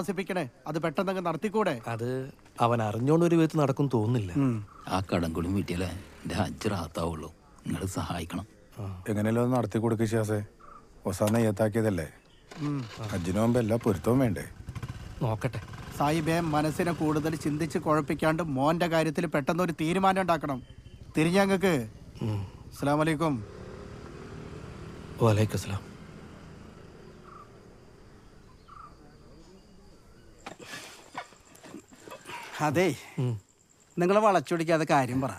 താമസിപ്പിക്കണേ, അത് പെട്ടെന്ന് നടത്തിക്കൂടെ? അത് അവൻ അറിഞ്ഞോണ്ട് ഒരു വിധത്തിൽ നടക്കും തോന്നുന്നില്ല. ആ കടം കൂടി വീട്ടിലെ എൻ്റെ ഹജ്ജ് റാത്താവുള്ളൂ. നിങ്ങൾ സഹായിക്കണം. എങ്ങനെയല്ലോ ഒന്ന് നടത്തി കൊടുക്കുക ഷിയാസേ. ഒസാന ഏത്താക്കിയതല്ലേ, ഹജ്ജിന് മുമ്പ് എല്ലാ പൊരുത്തവും വേണ്ടേ? നോക്കട്ടെ സാഹിബേ, മനസ്സിനെ കൂടുതൽ ചിന്തിച്ച് കുഴപ്പിക്കാണ്ട് മോന്റെ കാര്യത്തിൽ പെട്ടെന്നൊരു തീരുമാനം ഉണ്ടാക്കണം. തിരിഞ്ഞങ്ങക്ക്. അസ്സലാമു അലൈക്കും. വലൈക്കും സലാം. അതെ, നിങ്ങളെ വളച്ചൊടിക്കാതെ കാര്യം പറ.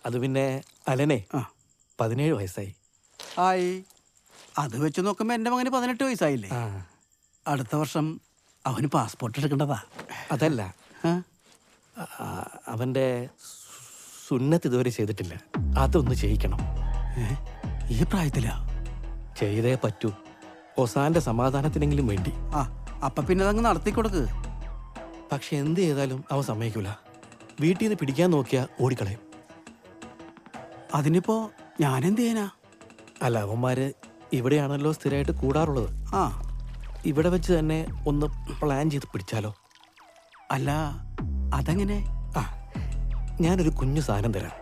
അത് പിന്നെ അലനെ 17 വയസ്സായി. ആയി. അത് വെച്ച് നോക്കുമ്പോ എന്റെ മകന് 18 വയസ്സായില്ലേ? അടുത്ത വർഷം അവന് പാസ്പോർട്ട് എടുക്കേണ്ടതാ. അതല്ല, അവന്റെ സുന്നത്ത് ഇതുവരെ ചെയ്തിട്ടില്ല. അതൊന്ന് ചെയ്യിക്കണം. ഈ പ്രായത്തിലാ? ചെയ്തേ പറ്റൂ. ഒസാന്റെ സമാധാനത്തിനെങ്കിലും വേണ്ടി. അപ്പൊ പിന്നെ അതങ്ങ് നടത്തിക്കൊടുക്ക്. പക്ഷെ എന്ത് ചെയ്താലും അവൻ സമ്മതിക്കൂല. വീട്ടിൽ നിന്ന് പിടിക്കാൻ നോക്കിയാ ഓടിക്കളയും. അതിനിപ്പോ ഞാനെന്ത് ചെയ്യാനാ? അല്ല, അവന്മാര് ഇവിടെയാണല്ലോ സ്ഥിരമായിട്ട് കൂടാറുള്ളത്. ഇവിടെ വെച്ച് തന്നെ ഒന്ന് പ്ലാൻ ചെയ്ത് പിടിച്ചാലോ? അല്ല, അതെങ്ങനെ? ഞാനൊരു കുഞ്ഞു സാധനം തരാം.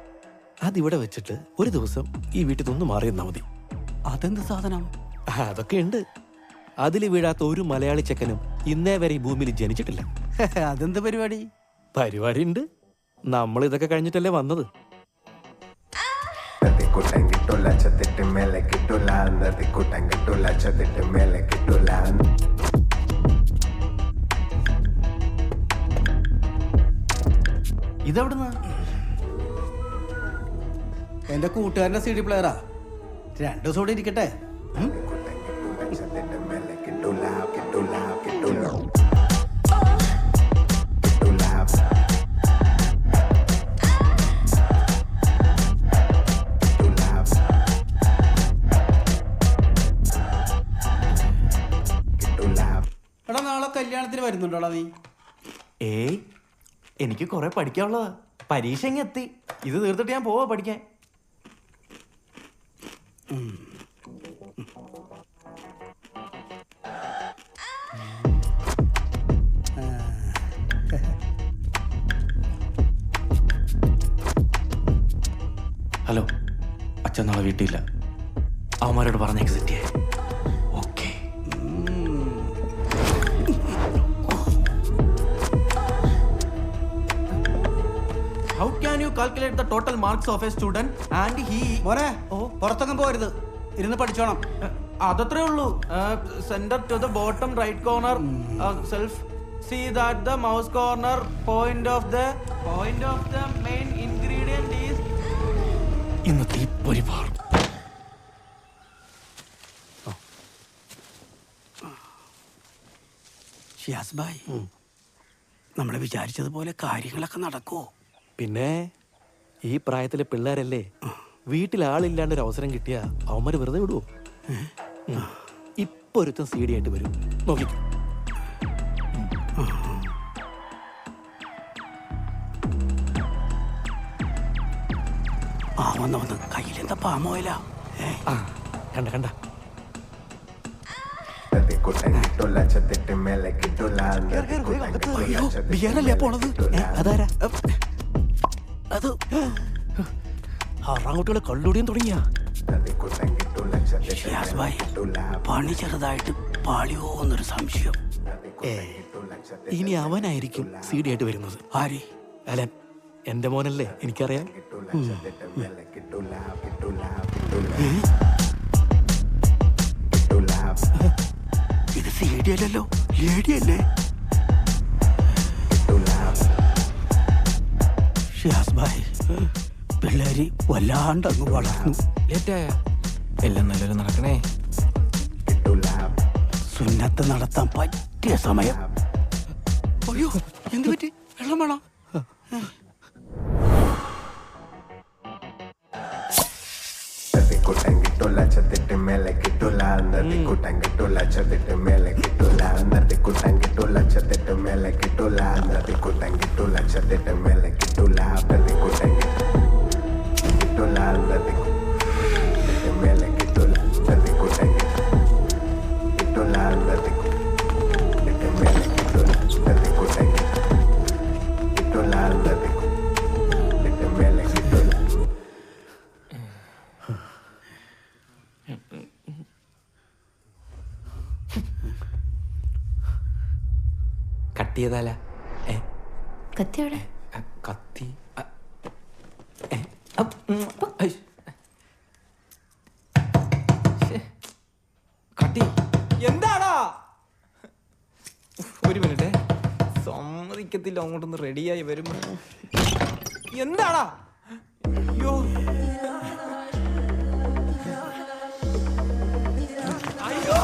അതിവിടെ വെച്ചിട്ട് ഒരു ദിവസം ഈ വീട്ടിൽ നിന്ന് മാറി നിന്നാ മതി. അതെന്ത് സാധനം? അതൊക്കെ ഉണ്ട്. അതിൽ വീഴാത്ത ഒരു മലയാളി ചെക്കനും ഇന്നേ വരെ ഈ ഭൂമിയിൽ ജനിച്ചിട്ടില്ല. അതെന്ത് പരിപാടി? പരിപാടി ഉണ്ട്. നമ്മൾ ഇതൊക്കെ കഴിഞ്ഞിട്ടല്ലേ വന്നത്. ഇതെവിടുന്ന്? എന്റെ കൂട്ടുകാരന്റെ CD പ്ലെയറാ. 2 ദിവസം കൂടി ഇരിക്കട്ടെ. എടാ, നാളെ കല്യാണത്തിന് വരുന്നുണ്ടോടാ നീ? ഏയ്, എനിക്ക് കുറെ പഠിക്കാനുള്ളതാ. പരീക്ഷ ഇങ്ങ് എത്തി. ഇത് തീർത്തിട്ട് ഞാൻ പോവാ പഠിക്കാൻ. ഹലോ, അച്ഛൻ നാളെ വീട്ടിലില്ല. അവന്മാരോട് പറഞ്ഞേക്ക് സെറ്റ് ചെയ്യാൻ. Okay. How can you calculate the total marks of a student and he... മോനെ, പുറത്തൊന്നും പോരുത്, ഇരുന്ന് പഠിച്ചോണം. അതത്രേ ഉള്ളൂ. Centre to the bottom right corner self. See that the mouse corner point of the main ingredient is... ഇന്നത്തെ ഈ പരിപാടി ഷിയാസ് ഭായ്, നമ്മളെ വിചാരിച്ചതുപോലെ കാര്യങ്ങളൊക്കെ നടക്കുമോ? പിന്നെ ഈ പ്രായത്തിലെ പിള്ളേരല്ലേ, വീട്ടിൽ ആളില്ലാണ്ട് ഒരു അവസരം കിട്ടിയ അവന്മാര് വെറുതെ വിടുവോ? ഇപ്പൊ ഒരുത്തം CD ആയിട്ട് വരും, നോക്കിക്കോ. വന്ന് കയ്യിലെന്താ പാമോയില? കണ്ട കണ്ട. ബിയറല്ലേ പോണത്? അതാരാ? അത് ആറാംകുട്ടികളെ കള്ളുടിയും തുടങ്ങിയ. പണി ചെറുതായിട്ട് പാളിയോ എന്നൊരു സംശയം. ഇനി അവനായിരിക്കും CD ആയിട്ട് വരുന്നത്. ആര്? അലൻ. എന്റെ മോനല്ലേ, എനിക്കറിയാം. ഇത് CD അല്ലല്ലോ, ലേഡി അല്ലേ? ഷിയാസ് ഭായ്, പിള്ളേര് വല്ലാണ്ട് അങ്ങ് വളർന്നു. ലേറ്റായ എല്ലാം നല്ലൊരു നടക്കണേ. സുന്നത്ത് നടത്താൻ പറ്റിയ സമയം. അയ്യോ, എന്ത് പറ്റി? വെള്ളം വേണം. കുട്ടങ്കിട്ടുള്ള ചത്തിട്ട് മേലെ കിട്ടൂല, നദി കുട്ടങ്കിട്ടുള്ള ചത്തിട്ട് മേലെ കിട്ടൂല, നദി കുട്ടങ്കിട്ടുള്ള ചത്തിട്ട് മേലെ കിട്ടൂല, നദി കുട്ടങ്കിട്ടുള്ള ചത്തിട്ട് മേലെ കിട്ടൂല, നദി കുട്ടങ്കിട്ടുള്ള നദി മേലെ കിട്ടൂല, നദി കുട്ടങ്കിട്ടുള്ള നദി കട്ട് ചെയ്താലാ? കത്തിയോടെ കത്തി കട്ടി എന്താടാ? ഒരു മിനിറ്റ്, സമ്മതിക്കത്തില്ല അങ്ങോട്ടൊന്ന് റെഡിയായി വരുമ്പോ. എന്താടാ? അയ്യോ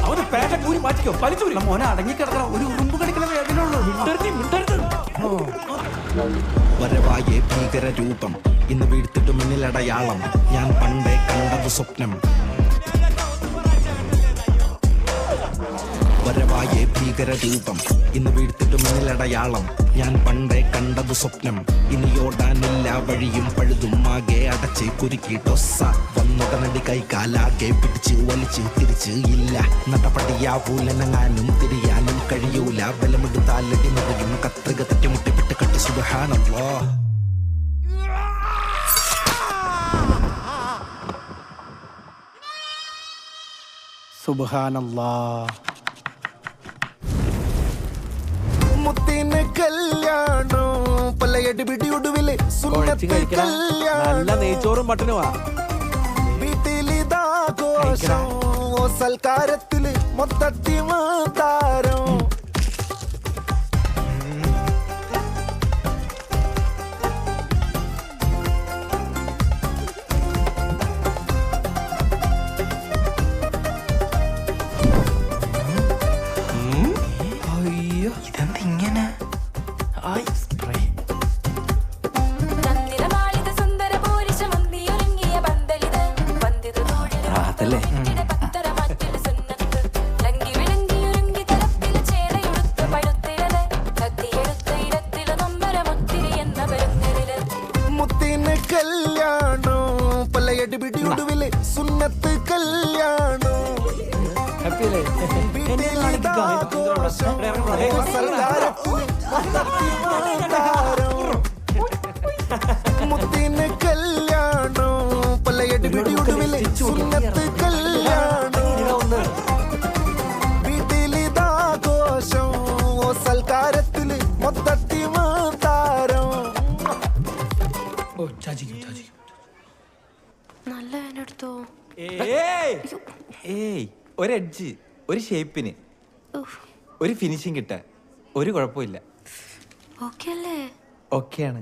അവന് പേട്ട കൂരി മാറ്റിക്കോ, വലിച്ചൂരി. മോനെ അടങ്ങിക്കിടക്കണം, ഒരു ഉറുമ്പ് കടിക്കുന്ന വേദനയുള്ളൂ. വരവായേ ഭീകര രൂപം ഇന്ന് വീഴ്ത്തിട്ടു മുന്നിലടയാളം ഞാൻ പണ്ടേ കണ്ടത് സ്വപ്നം വരവായേ ഭീകര രൂപം ഇന്ന് വീഴ്ത്തിട്ടു മുന്നിലടയാളം ഞാൻ പണ്ടേ കണ്ടത് സ്വപ്നം ഇനിയോടാനില്ല വഴിയും പഴുതും ആകെ അടച്ച് കുരുക്കിട്ടൊസ്സ വന്നുടനടി കൈകാലാകെ പിടിച്ച് വലിച്ച് തിരിച്ച് ഇല്ല നടപടിയാവൂലനങ്ങാനും തിരിയാനും കഴിയൂല ബലമെടുത്താലടി നിറയും കത്രിക തട്ടിമുട്ടിപ്പിട്ട് കട്ടി സുബ്ഹാനല്ലാഹ് സുബ്ഹാനല്ലാഹ്. മുത്തിന് കല്യാണോ പല്ലയടി പിടിയൊടുവില് കുഴച്ച് കഴിക്കണം. നല്ല നെയ്ച്ചോറും മട്ടനുമാ. വീട്ടിലിതാഘോഷം ഓ സൽക്കാരത്തില് മൊത്തത്തി മാതാരം അയ്യോ ഇതെന്തിങ്ങനെ? അതല്ലേ മുത്തിന് കല്യാണോ പല്ലയടി പിടിയൊടുവില് സുന്നത്ത് കല്യാണോ വീട്ടിലിതാഘോഷം ഓ സൽക്കാരത്തില് മൊത്തത്തി മാതാരം മുത്തിന് കല്യാണോ പല്ലയടി പിടിയൊടുവില് സുന്നത്ത് കല്യാണോ വീട്ടിലിതാഘോഷം ഓ സൽക്കാരത്തില് മൊത്തത്തി മാതാരം നല്ല വേനെടുത്തോ. ഏയ് ഒരു എഡ്ജ്, ഒരു ഷേപ്പിന്, ഒരു ഫിനിഷിങ് കിട്ടാൻ ഒരു കുഴപ്പമില്ല. ഓക്കെ അല്ലേ? ഓക്കെയാണ്.